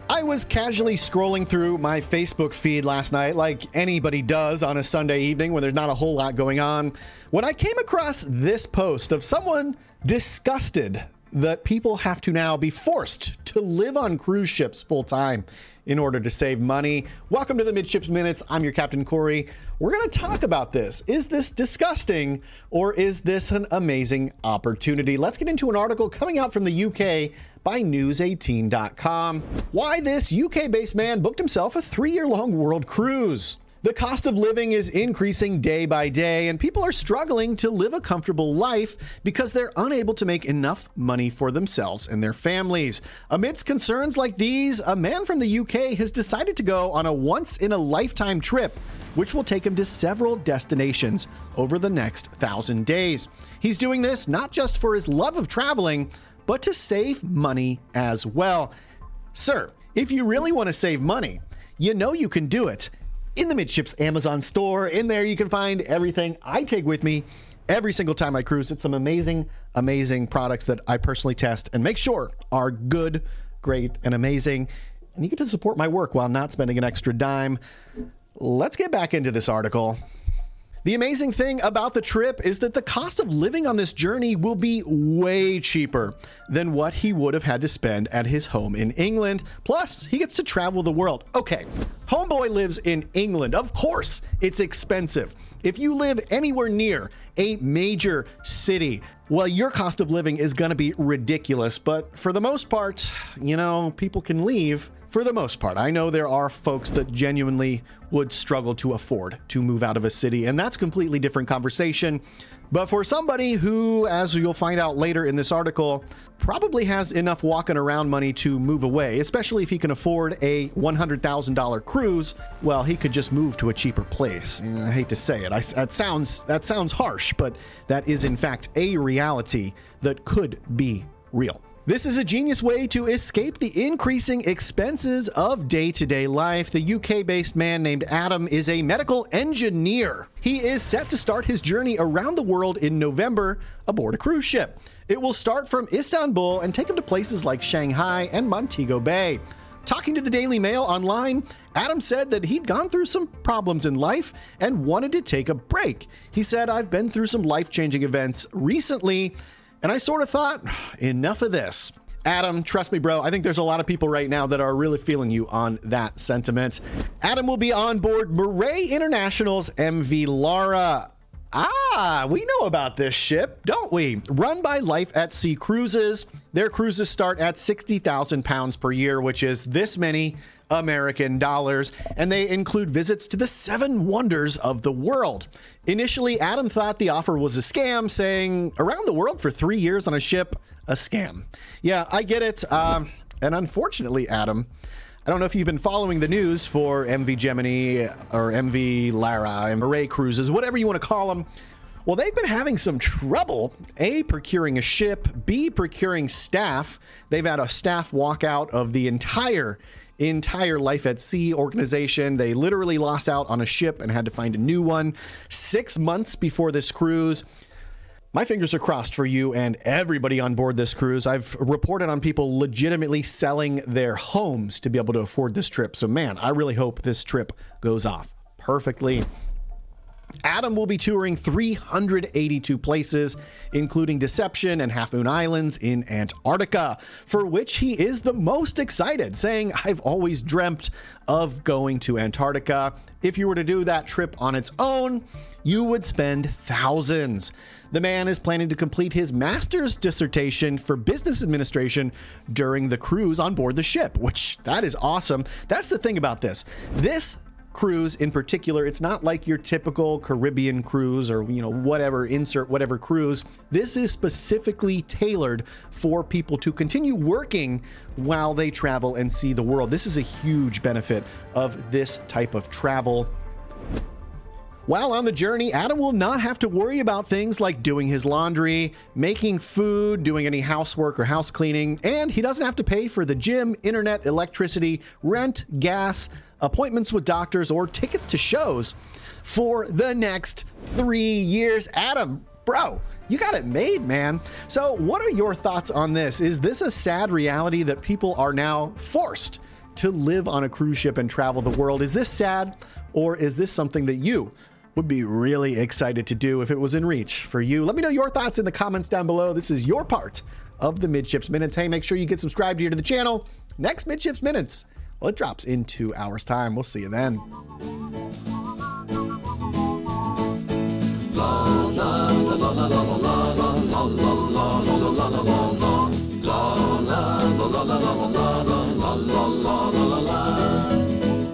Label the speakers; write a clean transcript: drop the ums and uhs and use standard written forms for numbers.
Speaker 1: I was casually scrolling through my Facebook feed last night, like anybody does on a Sunday evening when there's not a whole lot going on, when I came across this post of someone disgusted that people have to now be forced to live on cruise ships full time in order to save money. Welcome to the Midships Minutes. I'm your Captain Corey. We're going to talk about this. Is this disgusting, or is this an amazing opportunity? Let's get into an article coming out from the UK by news18.com. Why this UK-based man booked himself a 3-year-long world cruise. The cost of living is increasing day by day, and people are struggling to live a comfortable life because they're unable to make enough money for themselves and their families. Amidst concerns like these, a man from the UK has decided to go on a once-in-a-lifetime trip, which will take him to several destinations over the next 1,000 days. He's doing this not just for his love of traveling, but to save money as well. Sir, if you really want to save money, you know you can do it in the Midships Amazon store. In there, you can find everything I take with me every single time I cruise. It's some amazing, amazing products that I personally test and make sure are good, great, and amazing. And you get to support my work while not spending an extra dime. Let's get back into this article. The amazing thing about the trip is that the cost of living on this journey will be way cheaper than what he would have had to spend at his home in England. Plus, he gets to travel the world. Okay, homeboy lives in England. Of course, it's expensive. If you live anywhere near a major city, well, your cost of living is going to be ridiculous. But for the most part, you know, people can leave. For the most part, I know there are folks that genuinely would struggle to afford to move out of a city, and that's a completely different conversation. But for somebody who, as you'll find out later in this article, probably has enough walking around money to move away, especially if he can afford a $100,000 cruise, well, he could just move to a cheaper place. And I hate to say it, that sounds harsh, but that is in fact a reality that could be real. This is a genius way to escape the increasing expenses of day-to-day life. The UK-based man named Adam is a medical engineer. He is set to start his journey around the world in November aboard a cruise ship. It will start from Istanbul and take him to places like Shanghai and Montego Bay. Talking to the Daily Mail online, Adam said that he'd gone through some problems in life and wanted to take a break. He said, "I've been through some life-changing events recently, and I sort of thought, enough of this." Adam, trust me, bro, I think there's a lot of people right now that are really feeling you on that sentiment. Adam will be on board Murray International's MV Lara. We know about this ship, don't we? Run by Life at Sea Cruises. Their cruises start at £60,000 per year, which is this many American dollars, and they include visits to the 7 wonders of the world. Initially, Adam thought the offer was a scam, saying, around the world for 3 years on a ship, a scam. Yeah, I get it. And unfortunately, Adam, I don't know if you've been following the news for MV Gemini or MV Lara and Murray Cruises, whatever you want to call them. Well, they've been having some trouble, A, procuring a ship, B, procuring staff. They've had a staff walkout of the entire Life at Sea organization. They literally lost out on a ship and had to find a new one 6 months before this cruise. My fingers are crossed for you and everybody on board this cruise. I've reported on people legitimately selling their homes to be able to afford this trip. So man, I really hope this trip goes off perfectly. Adam will be touring 382 places, including Deception and Half Moon Islands in Antarctica, for which he is the most excited, saying, "I've always dreamt of going to Antarctica. If you were to do that trip on its own, you would spend thousands." The man is planning to complete his master's dissertation for business administration during the cruise on board the ship, which that is awesome. That's the thing about this. This cruise in particular, it's not like your typical Caribbean cruise or, whatever, insert whatever cruise. This is specifically tailored for people to continue working while they travel and see the world. This is a huge benefit of this type of travel. While on the journey, Adam will not have to worry about things like doing his laundry, making food, doing any housework or house cleaning, and he doesn't have to pay for the gym, internet, electricity, rent, gas, appointments with doctors, or tickets to shows for the next 3 years. Adam, bro, you got it made, man. So what are your thoughts on this? Is this a sad reality that people are now forced to live on a cruise ship and travel the world? Is this sad, or is this something that you would be really excited to do if it was in reach for you? Let me know your thoughts in the comments down below. This is your part of the Midships Minutes. Hey, make sure you get subscribed here to the channel. Next Midships Minutes, well, it drops in 2 hours time. We'll see you then.
Speaker 2: La la la la la la la la la la la la la la la la la la la